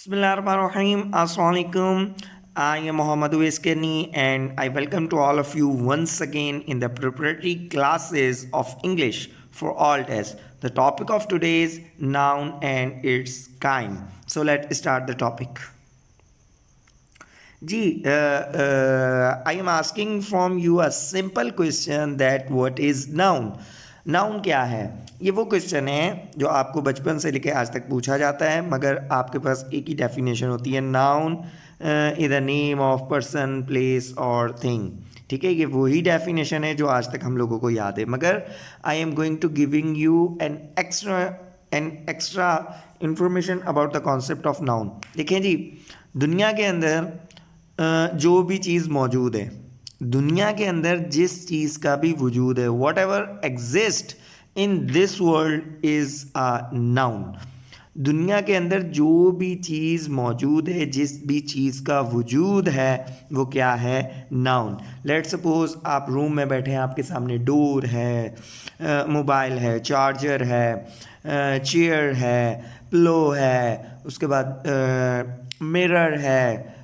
Bismillahirrahmanirrahim. Assalamualaikum. I am Muhammad Uwais Kenny and I welcome to all of you once again in the preparatory classes of English for all tests. The topic of today is noun and its kind. So let's start the topic. I am asking from you a simple question that what is noun? Noun क्या है? ये वो question है जो आपको बचपन से लेकर आज तक पूछा जाता है, मगर आपके पास एक ही डेफिनेशन होती है, noun is the name of person, place और थिंग. ठीक है, ये वही डेफिनेशन है जो आज तक हम लोगों को याद है, मगर I am going to giving you an extra information about the concept of noun. देखें जी, दुनिया के अंदर जो भी चीज़ मौजूद है, दुनिया के अंदर जिस चीज़ का भी वजूद है, what ever exist in this world is a noun. दुनिया के अंदर जो भी चीज़ मौजूद है, जिस भी चीज़ का वजूद है, वो क्या है? नाउन. लेट सपोज आप रूम में बैठे हैं, आपके सामने डोर है, मोबाइल है, चार्जर है, चेयर है, पिलो है, उसके बाद मिरर है,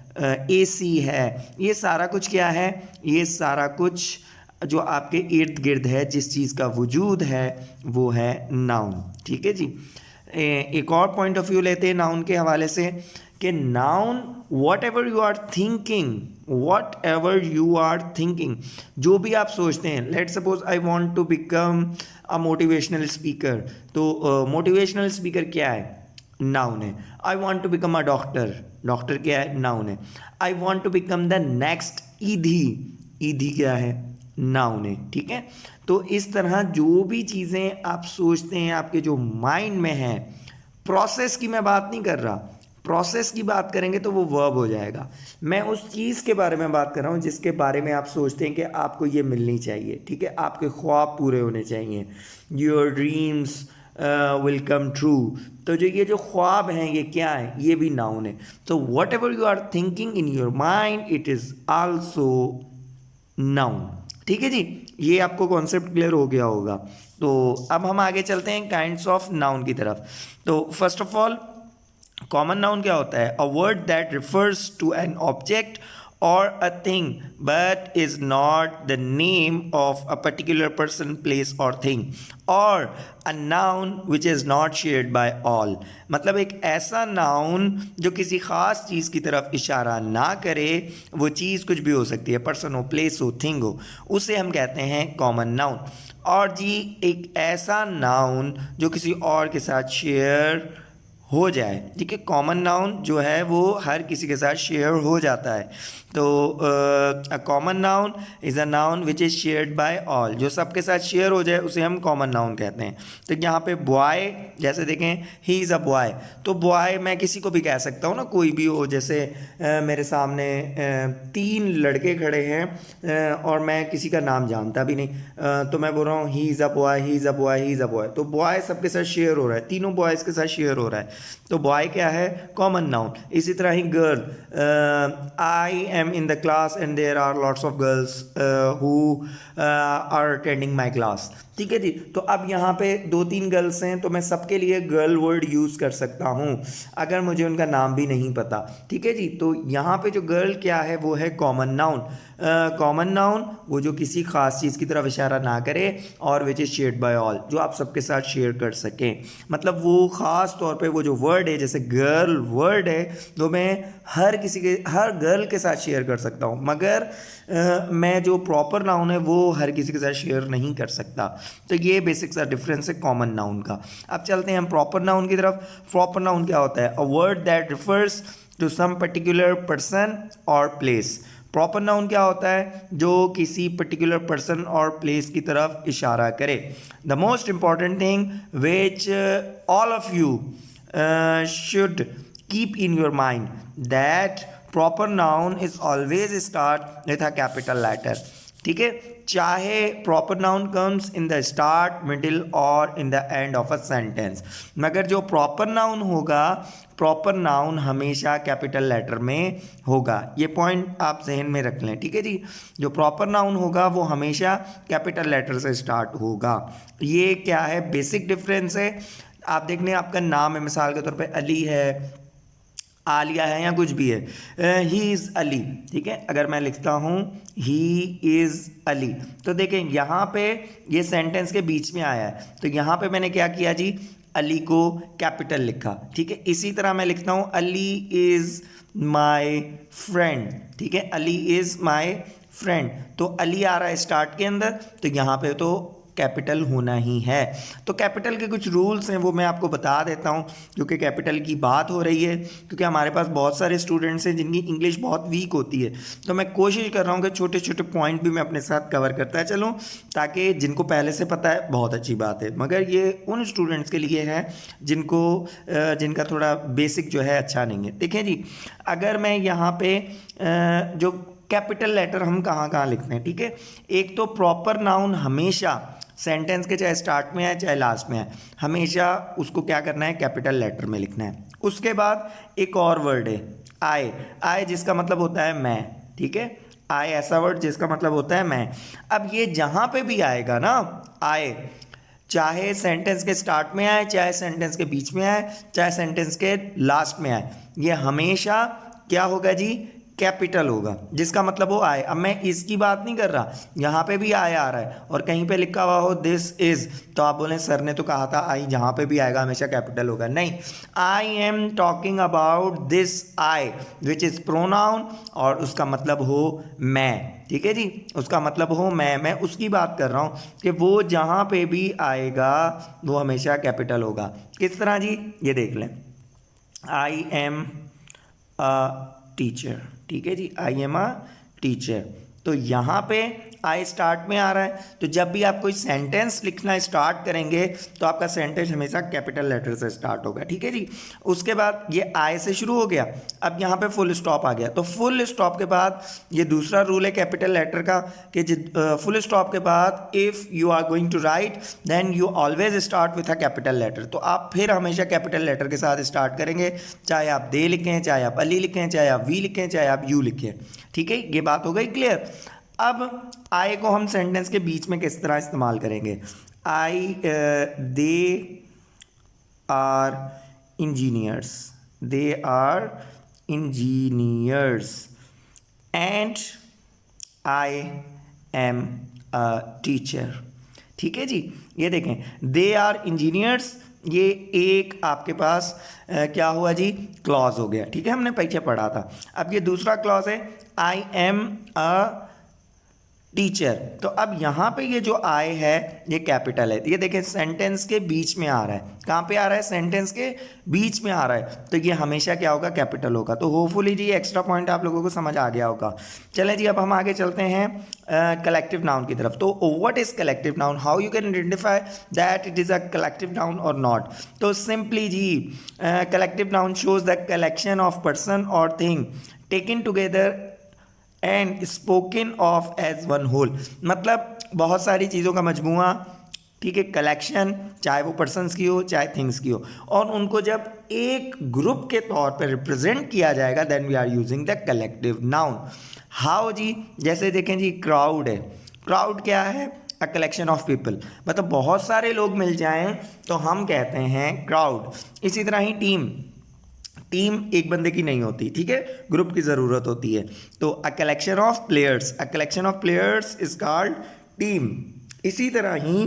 एसी है. ये सारा कुछ क्या है? ये सारा कुछ जो आपके इर्द गिर्द है, जिस चीज़ का वजूद है, वो है नाउन. ठीक है जी. एक और पॉइंट ऑफ व्यू लेते हैं नाउन के हवाले से कि noun whatever you are thinking, whatever you are thinking, जो भी आप सोचते हैं. Let suppose I want to become a motivational speaker. तो मोटिवेशनल स्पीकर क्या है? नाउन है. I want to become a doctor, doctor क्या है? नाउन है. I want to become the next Edhi, Edhi क्या है? नाउन है. ठीक है, तो इस तरह जो भी चीज़ें आप सोचते हैं, आपके जो माइंड में है, प्रोसेस की मैं बात नहीं कर रहा, प्रोसेस की बात करेंगे तो वो वर्ब हो जाएगा. मैं उस चीज़ के बारे में बात कर रहा हूँ जिसके बारे में आप सोचते हैं कि आपको ये मिलनी चाहिए. ठीक है, आपके ख्वाब पूरे होने चाहिए. Your dreams will come true. तो जो ये जो ख्वाब हैं, ये क्या है? ये भी नाउन है. तो whatever you are thinking in your mind, it is also noun. ठीक है जी, ये आपको कॉन्सेप्ट क्लियर हो गया होगा. तो अब हम आगे चलते हैं काइंड्स ऑफ नाउन की तरफ. तो first of all, common noun क्या होता है? A word that refers to an object or a thing but is not the name of a particular person, place or thing, or a noun which is not shared by all. मतलब एक ऐसा noun जो किसी ख़ास चीज़ की तरफ इशारा ना करे, वो चीज़ कुछ भी हो सकती है, पर्सन हो, प्लेस हो, थिंग हो, उसे हम कहते हैं कॉमन नाउन. और जी एक ऐसा नाउन जो किसी और के साथ शेयर हो जाए. ठीक है, कॉमन नाउन जो है वो हर किसी के साथ शेयर हो जाता है. तो a common noun is a noun which is shared by all. जो सबके साथ शेयर हो जाए उसे हम कॉमन नाउन कहते हैं. तो यहाँ पे बॉय, जैसे देखें, ही इज़ अ बॉय. तो बॉय मैं किसी को भी कह सकता हूँ ना, कोई भी हो. जैसे मेरे सामने 3 लड़के खड़े हैं और मैं किसी का नाम जानता भी नहीं, तो मैं बोल रहा हूँ he is a boy, he is a boy, he is a boy. तो बॉय सबके साथ शेयर हो रहा है, तीनों बॉयज़ के साथ शेयर हो रहा है. तो बॉय क्या है? Common noun. इसी तरह ही girl, I am in the class and there are lots of girls who are attending my class. ठीक है जी. तो अब यहाँ पे 2-3 गर्ल्स हैं, तो मैं सबके लिए गर्ल वर्ड यूज़ कर सकता हूँ अगर मुझे उनका नाम भी नहीं पता. ठीक है जी. तो यहाँ पे जो गर्ल क्या है, वो है कॉमन नाउन. कॉमन नाउन वो जो किसी खास चीज़ की तरफ इशारा ना करे, और which is shared by all, जो आप सबके साथ शेयर कर सकें. मतलब वो ख़ास तौर पे वो जो वर्ड है, जैसे गर्ल वर्ड है, तो मैं हर किसी के, हर गर्ल के साथ शेयर कर सकता हूँ, मगर मैं जो प्रॉपर नाउन है वो हर किसी के साथ शेयर नहीं कर सकता. तो ये बेसिक सा डिफरेंस है कॉमन नाउन का. अब चलते हैं हम प्रॉपर नाउन की तरफ. प्रॉपर नाउन क्या होता है? A word that refers to some particular person और प्लेस. प्रॉपर नाउन क्या होता है? जो किसी पर्टिकुलर पर्सन और प्लेस की तरफ इशारा करे. The most important thing which all of you should keep in your mind that proper noun is always start with a capital letter. ठीक है, चाहे proper noun comes in the start, middle और in the end of a sentence, मगर जो proper noun होगा, proper noun हमेशा capital letter में होगा. ये पॉइंट आप जहन में रख लें. ठीक है जी, जो प्रॉपर नाउन होगा वो हमेशा कैपिटल लेटर से स्टार्ट होगा. ये क्या है? बेसिक डिफरेंस है. आप देखने, आपका नाम है, मिसाल के तौर पे अली है, आलिया है या कुछ भी है, ही इज़ अली, ठीक है। अगर मैं लिखता हूँ ही इज़ अली, तो देखें यहाँ पे ये सेंटेंस के बीच में आया है, तो यहाँ पे मैंने क्या किया जी, अली को कैपिटल लिखा, ठीक है। इसी तरह मैं लिखता हूँ अली इज़ माई फ्रेंड, ठीक है, अली इज़ माई फ्रेंड, तो अली आ रहा है स्टार्ट के अंदर, तो यहाँ पे तो कैपिटल होना ही है। तो कैपिटल के कुछ रूल्स हैं वो मैं आपको बता देता हूँ, क्योंकि कैपिटल की बात हो रही है, क्योंकि हमारे पास बहुत सारे स्टूडेंट्स हैं जिनकी इंग्लिश बहुत वीक होती है, तो मैं कोशिश कर रहा हूँ कि छोटे छोटे पॉइंट भी मैं अपने साथ कवर करता चलूँ, ताकि जिनको पहले से पता है बहुत अच्छी बात है, मगर ये उन स्टूडेंट्स के लिए है जिनका थोड़ा बेसिक जो है अच्छा नहीं है। देखिए जी, अगर मैं यहाँ पे जो कैपिटल लेटर हम कहाँ कहाँ लिखते हैं, ठीक है। एक तो प्रॉपर नाउन हमेशा सेंटेंस के चाहे स्टार्ट में आए चाहे लास्ट में आए, हमेशा उसको क्या करना है, कैपिटल लेटर में लिखना है। उसके बाद एक और वर्ड है आई, आई जिसका मतलब होता है मैं, ठीक है, आई ऐसा वर्ड जिसका मतलब होता है मैं। अब ये जहाँ पे भी आएगा ना आई, चाहे सेंटेंस के स्टार्ट में आए, चाहे सेंटेंस के बीच में आए, चाहे सेंटेंस के लास्ट में आए, ये हमेशा क्या होगा जी, कैपिटल होगा, जिसका मतलब वो आए। अब मैं इसकी बात नहीं कर रहा, यहाँ पे भी आए आ रहा है और कहीं पे लिखा हुआ हो दिस इज, तो आप बोलें सर ने तो कहा था आई जहाँ पे भी आएगा हमेशा कैपिटल होगा, नहीं। I am talking about this I which is pronoun, और उसका मतलब हो मैं, ठीक है जी, उसका मतलब हो मैं उसकी बात कर रहा हूँ कि वो जहाँ पे भी आएगा वो हमेशा कैपिटल होगा। किस तरह जी, ये देख लें, आई एम अ टीचर, ठीक है जी, आई एम अ टीचर, तो यहाँ पे आई स्टार्ट में आ रहा है, तो जब भी आप कोई सेंटेंस लिखना स्टार्ट करेंगे तो आपका सेंटेंस हमेशा कैपिटल लेटर से स्टार्ट होगा, ठीक है जी। उसके बाद ये आई से शुरू हो गया, अब यहाँ पे फुल स्टॉप आ गया, तो फुल स्टॉप के बाद ये दूसरा रूल है कैपिटल लेटर का कि फुल स्टॉप के बाद if you are going to write then you always start with a capital letter, तो आप फिर हमेशा कैपिटल लेटर के साथ स्टार्ट करेंगे, चाहे आप दे लिखें, चाहे आप अली लिखें, चाहे आप वी लिखें, चाहे आप यू लिखें, ठीक है। ये बात हो गई क्लियर। अब आई को हम सेंटेंस के बीच में किस तरह इस्तेमाल करेंगे, I they are engineers, they are engineers and I am a teacher, ठीक है जी। ये देखें, दे आर इंजीनियर्स, ये एक आपके पास क्या हुआ जी, क्लॉज हो गया, ठीक है, हमने पीछे पढ़ा था। अब ये दूसरा क्लॉज है आई एम अ टीचर, तो अब यहाँ पे ये जो आई है ये कैपिटल है, ये देखें सेंटेंस के बीच में आ रहा है, कहाँ पे आ रहा है, सेंटेंस के बीच में आ रहा है, तो ये हमेशा क्या होगा, कैपिटल होगा। तो होपफुली जी एक्स्ट्रा पॉइंट आप लोगों को समझ आ गया होगा। चलें जी, अब हम आगे चलते हैं कलेक्टिव नाउन की तरफ। तो what is collective noun, how you can identify that it is a collective noun और नॉट। तो सिंपली जी, collective noun shows the collection of person और thing taken together and spoken of as one whole, मतलब बहुत सारी चीज़ों का मजमूआ, ठीक है, कलेक्शन, चाहे वो पर्सन्स की हो चाहे थिंग्स की हो, और उनको जब एक ग्रुप के तौर पर रिप्रेजेंट किया जाएगा then we are using the collective noun. How जी, जैसे देखें जी, क्राउड है, क्राउड क्या है, अ कलेक्शन ऑफ पीपल, मतलब बहुत सारे लोग मिल जाएं तो हम कहते हैं क्राउड। इसी तरह ही टीम, टीम एक बंदे की नहीं होती, ठीक है, ग्रुप की ज़रूरत होती है, तो a collection of players, a collection of players is called team. इसी तरह ही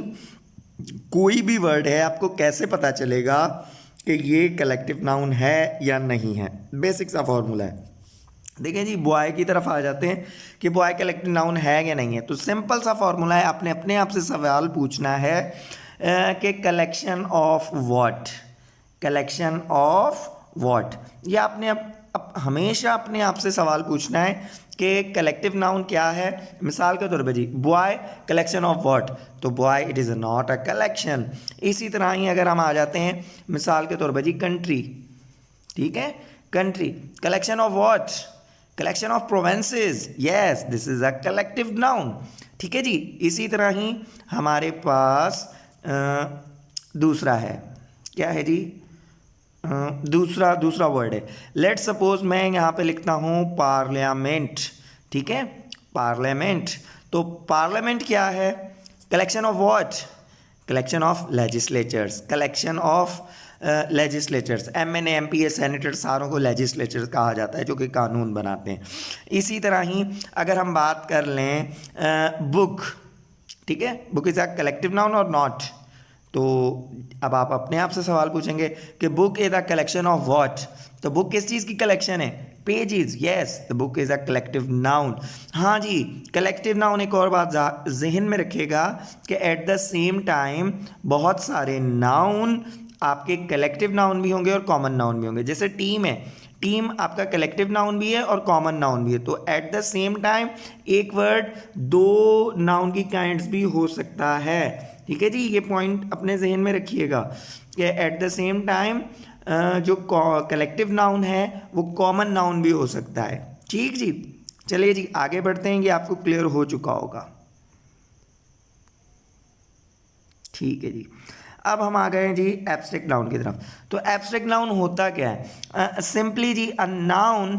कोई भी वर्ड है, आपको कैसे पता चलेगा कि ये कलेक्टिव नाउन है या नहीं है, बेसिक सा फॉर्मूला है। देखिए जी, बॉय की तरफ आ जाते हैं कि बॉय कलेक्टिव नाउन है या नहीं है, तो सिंपल सा फॉर्मूला है, आपने अपने आप से सवाल पूछना है कि collection of what, collection of what, ये आपने अब हमेशा अपने आप से सवाल पूछना है कि कलेक्टिव नाउन क्या है। मिसाल के तौर पर जी, बॉय कलेक्शन ऑफ व्हाट, तो boy it is not a collection. इसी तरह ही अगर हम आ जाते हैं मिसाल के तौर पर जी, कंट्री, ठीक है, country collection of what, collection of provinces, yes this is a collective noun, ठीक है जी। इसी तरह ही हमारे पास दूसरा है, क्या है जी, दूसरा वर्ड है, लेट सपोज मैं यहाँ पे लिखता हूँ पार्लियामेंट, ठीक है, पार्लियामेंट, तो पार्लियामेंट क्या है, collection of what, collection of legislatures, collection of legislatures, MNA MPa senator सारों को लेजिस्लेचर्स कहा जाता है जो कि कानून बनाते हैं। इसी तरह ही अगर हम बात कर लें बुक, ठीक है, book is a collective noun और नॉट। तो अब आप अपने आप से सवाल पूछेंगे कि book is a collection of what, तो बुक किस चीज़ की कलेक्शन है? Pages, yes, the book is a collective noun. हाँ जी, कलेक्टिव नाउन एक और बात जहन में रखिएगा कि एट द सेम टाइम बहुत सारे नाउन आपके कलेक्टिव नाउन भी होंगे और कॉमन नाउन भी होंगे। जैसे टीम है, टीम आपका कलेक्टिव नाउन भी है और कॉमन नाउन भी है। तो एट द सेम टाइम एक वर्ड दो नाउन की काइंड्स भी हो सकता है। ठीक है जी, ये पॉइंट अपने जहन में रखिएगा कि एट द सेम टाइम जो कलेक्टिव नाउन है वो कॉमन नाउन भी हो सकता है। ठीक जी, चलिए जी आगे बढ़ते हैं, ये आपको क्लियर हो चुका होगा। ठीक है जी, अब हम आ गए हैं जी एब्स्ट्रैक्ट नाउन की तरफ। तो एब्स्ट्रैक्ट नाउन होता क्या है? सिंपली जी a noun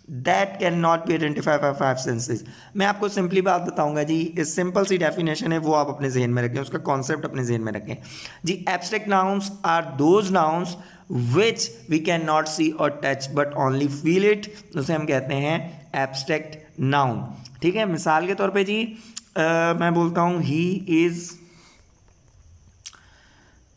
that can not be identified by five senses. मैं आपको सिंपली बात बताऊंगा जी, इस सिंपल सी डेफिनेशन है वो आप अपने जहन में रखें, उसका कॉन्सेप्ट अपने जहन में रखें जी। Abstract nouns are those nouns which we can not see और touch but only feel it, उसे हम कहते हैं एब्स्ट्रैक्ट नाउन। ठीक है, मिसाल के तौर पे जी मैं बोलता हूँ he is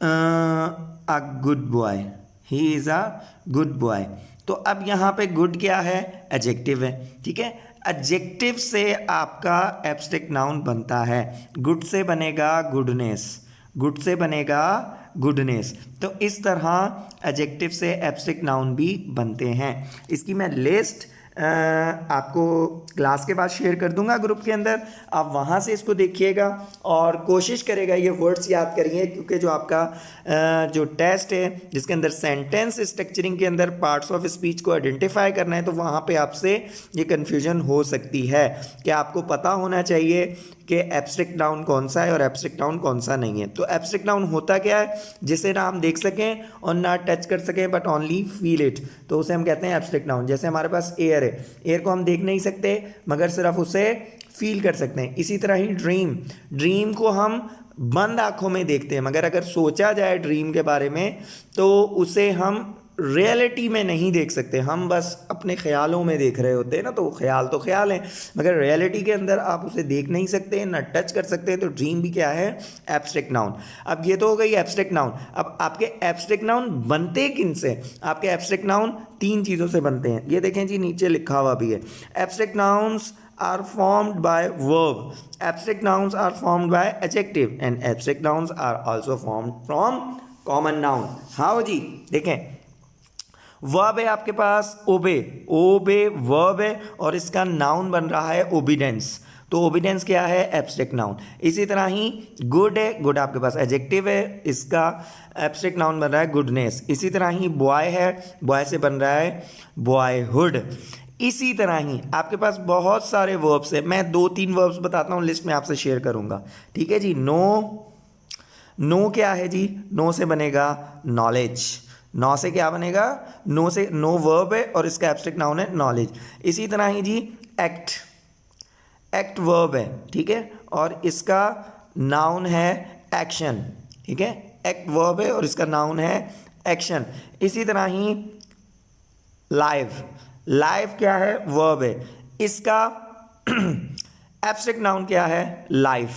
a good boy, he is a good boy. तो अब यहाँ पे गुड क्या है? एडजेक्टिव है। ठीक है, एडजेक्टिव से आपका एब्स्ट्रैक्ट नाउन बनता है। गुड से बनेगा गुडनेस, गुड से बनेगा गुडनेस। तो इस तरह एडजेक्टिव से एब्स्ट्रैक्ट नाउन भी बनते हैं। इसकी मैं लिस्ट आपको क्लास के बाद शेयर कर दूंगा ग्रुप के अंदर, आप वहाँ से इसको देखिएगा और कोशिश करेगा ये वर्ड्स याद करिए, क्योंकि जो आपका जो टेस्ट है जिसके अंदर सेंटेंस स्ट्रक्चरिंग के अंदर पार्ट्स ऑफ स्पीच को आइडेंटिफाई करना है, तो वहाँ पे आपसे ये कन्फ्यूजन हो सकती है कि आपको पता होना चाहिए कि एब्स्ट्रैक्ट नाउन कौन सा है और एब्स्ट्रैक्ट नाउन कौन सा नहीं है। तो एब्स्ट्रैक्ट नाउन होता क्या है? जिसे ना हम देख सकें और ना टच कर सकें बट ओनली फील इट, तो उसे हम कहते हैं एब्स्ट्रैक्ट नाउन। जैसे हमारे पास एयर है, एयर को हम देख नहीं सकते मगर सिर्फ उसे फील कर सकते हैं। इसी तरह ही ड्रीम, ड्रीम को हम बंद आंखों में देखते हैं मगर अगर सोचा जाए ड्रीम के बारे में तो उसे हम रियलिटी में नहीं देख सकते, हम बस अपने ख्यालों में देख रहे होते हैं ना, तो ख्याल तो ख्याल है मगर रियलिटी के अंदर आप उसे देख नहीं सकते ना टच कर सकते हैं। तो ड्रीम भी क्या है? Abstract noun. अब ये तो हो गई एब्स्ट्रैक्ट नाउन। अब आपके एब्स्ट्रैक्ट नाउन बनते किन से? आपके एब्स्ट्रैक्ट नाउन तीन चीज़ों से बनते हैं, ये देखें जी नीचे लिखा हुआ भी है। Abstract nouns are formed by verb, abstract nouns are formed by adjective and abstract nouns are also formed from common noun। हाँ जी, देखें वर्ब है आपके पास ओबे, ओबे वर्ब है और इसका नाउन बन रहा है ओबीडेंस, तो ओबीडेंस क्या है? Abstract noun. इसी तरह ही गुड है, गुड आपके पास एडजेक्टिव है, इसका एब्स्ट्रैक्ट नाउन बन रहा है गुडनेस। इसी तरह ही बॉय है, बॉय से बन रहा है बॉयहुड। इसी तरह ही आपके पास बहुत सारे वर्ब्स हैं, मैं दो तीन वर्ब्स बताता हूँ, लिस्ट में आपसे शेयर करूँगा। ठीक है जी, नो, नो क्या है जी? नो से बनेगा नॉलेज, नो से क्या बनेगा? नो से, नो वर्ब है और इसका एब्स्ट्रैक्ट नाउन है नॉलेज। इसी तरह ही जी एक्ट, एक्ट वर्ब है, ठीक है, और इसका नाउन है एक्शन। ठीक है, एक्ट वर्ब है और इसका नाउन है एक्शन। इसी तरह ही लाइव, लाइव क्या है? वर्ब है, इसका एब्स्ट्रैक्ट नाउन क्या है? लाइफ,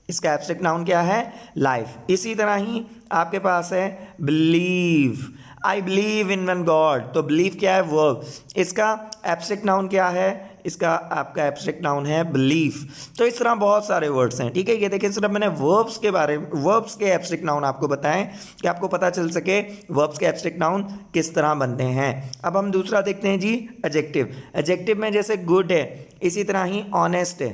इसका एब्स्ट्रैक्ट नाउन क्या है? लाइफ। इसी तरह ही आपके पास है believe, I believe in one God, तो बिलीव क्या है? वर्ब, इसका एब्स्ट्रैक्ट नाउन क्या है? इसका आपका एब्स्ट्रैक्ट नाउन है बिलीफ। तो इस तरह बहुत सारे वर्ड्स हैं। ठीक है, ये देखिए सिर्फ मैंने वर्ब्स के बारे में, वर्ब्स के एब्स्ट्रैक्ट नाउन आपको बताएं कि आपको पता चल सके वर्ब्स के एब्स्ट्रैक्ट नाउन किस तरह बनते हैं। अब हम दूसरा देखते हैं जी एडजेक्टिव। एडजेक्टिव में जैसे गुड है, इसी तरह ही ऑनेस्ट है,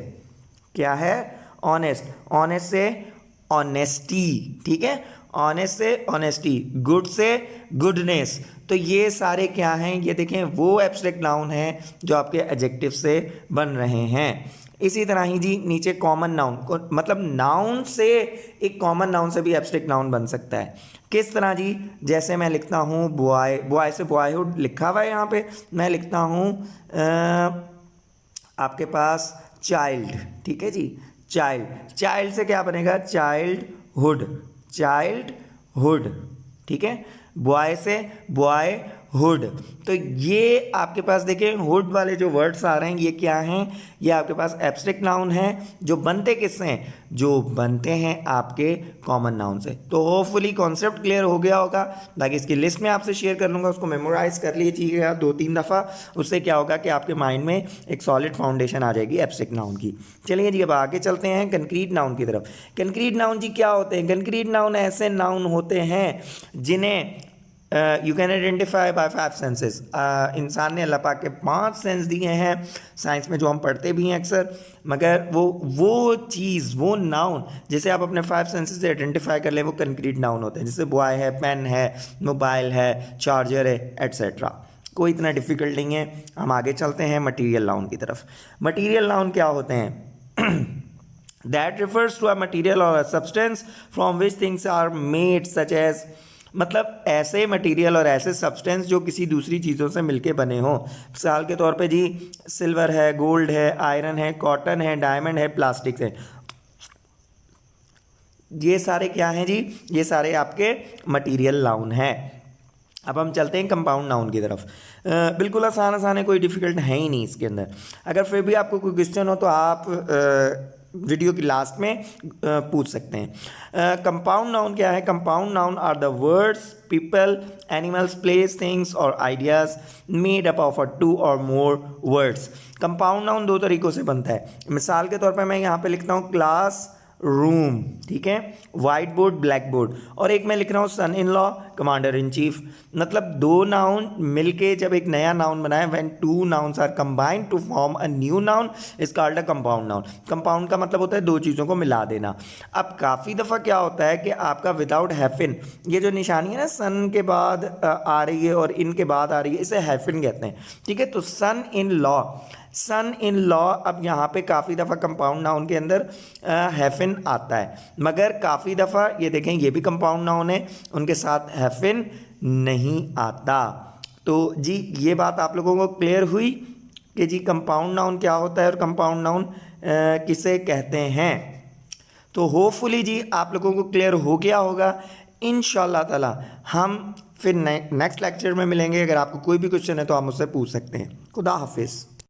क्या है? ऑनेस्ट, ऑनेस्ट से ऑनेस्टी, ठीक है, ऑनेस्ट से ऑनेस्टी, गुड से गुडनेस। तो ये सारे क्या हैं? ये देखें वो एब्स्ट्रैक्ट नाउन हैं जो आपके एडजेक्टिव से बन रहे हैं। इसी तरह ही जी नीचे कॉमन नाउन, मतलब नाउन से एक कॉमन नाउन से भी एब्स्ट्रैक्ट नाउन बन सकता है। किस तरह जी? जैसे मैं लिखता हूँ बॉय, बॉय से बॉयहुड लिखा हुआ है यहाँ पे, मैं लिखता हूँ आपके पास चाइल्ड, ठीक है जी, चाइल्ड, चाइल्ड से क्या बनेगा? चाइल्डहुड, चाइल्डहुड, ठीक है। बॉय से बॉय हुड। तो ये आपके पास देखिए हुड वाले जो वर्ड्स आ रहे हैं ये क्या हैं, ये आपके पास एब्स्ट्रैक्ट नाउन है जो बनते किससे हैं, जो बनते हैं आपके कॉमन नाउन से। तो होपफुली कॉन्सेप्ट क्लियर हो गया होगा। बाकी इसकी लिस्ट में आपसे शेयर कर लूँगा, उसको मेमोराइज कर लीजिएगा 2-3 दफ़ा। उससे क्या होगा कि आपके माइंड में एक सॉलिड फाउंडेशन आ जाएगी एब्स्ट्रैक्ट नाउन की। चलिए जी अब आगे चलते हैं कंक्रीट नाउन की तरफ। कंक्रीट नाउन जी क्या होते हैं? कंक्रीट नाउन ऐसे नाउन होते हैं जिन्हें you can identify bye 5 senses. इंसान ने अल्लाह पाक के 5 सेंस दिए हैं, साइंस में जो हम पढ़ते भी हैं अक्सर, मगर वो चीज़, वो नाउन जिसे आप अपने 5 सेंसेस से आइडेंटिफाई कर लें वो कंक्रीट नाउन होते हैं। जैसे बॉय है, पेन है, मोबाइल है, चार्जर है, एट्सेट्रा। कोई इतना डिफिकल्ट नहीं है। हम आगे चलते हैं मटीरियल नाउन की तरफ। मटीरियल नाउन क्या होते हैं? That refers to a material or a substance from which things are made, such as, मतलब ऐसे मटेरियल और ऐसे सब्सटेंस जो किसी दूसरी चीज़ों से मिलके बने हों। मिसाल के तौर पे जी सिल्वर है, गोल्ड है, आयरन है, कॉटन है, डायमंड है, प्लास्टिक है। ये सारे क्या हैं जी? ये सारे आपके मटेरियल नाउन हैं। अब हम चलते हैं कंपाउंड नाउन की तरफ। बिल्कुल आसान आसान है, कोई डिफ़िकल्ट है ही नहीं इसके अंदर। अगर फिर भी आपको कोई क्वेश्चन हो तो आप वीडियो की लास्ट में पूछ सकते हैं। कंपाउंड नाउन क्या है? Compound noun are the words, people, animals, place, things और ideas made up of 2 or more words. Compound noun 2 तरीक़ों से बनता है। मिसाल के तौर पर मैं यहाँ पे लिखता हूँ क्लास रूम, ठीक है, वाइट बोर्ड, ब्लैक बोर्ड, और एक मैं लिख रहा हूँ son in law, commander in chief. मतलब 2 नाउन मिलके जब एक नया नाउन बनाए, when 2 nouns are combined to form a new noun is called a compound noun. Compound का मतलब होता है 2 चीज़ों को मिला देना। अब काफ़ी दफ़ा क्या होता है कि आपका विदाउट हैफिन, ये जो निशानी है ना सन के बाद आ रही है और इन के बाद आ रही है, इसे हैफिन कहते हैं, ठीक है। तो सन in law, sun in law, अब यहाँ पे काफ़ी दफ़ा कंपाउंड नाउन के अंदर हैफिन आता है, मगर काफ़ी दफ़ा ये देखें ये भी कंपाउंड नाउन है, उनके साथ हैफिन नहीं आता। तो जी ये बात आप लोगों को क्लियर हुई कि जी कंपाउंड नाउन क्या होता है और कंपाउंड नाउन किसे कहते हैं। तो होपफुली जी आप लोगों को क्लियर हो गया होगा। इंशाल्लाह ताला हम फिर नेक्स्ट लेक्चर में मिलेंगे। अगर आपको कोई भी क्वेश्चन है तो आप मुझसे पूछ सकते हैं। खुदा हाफिज़।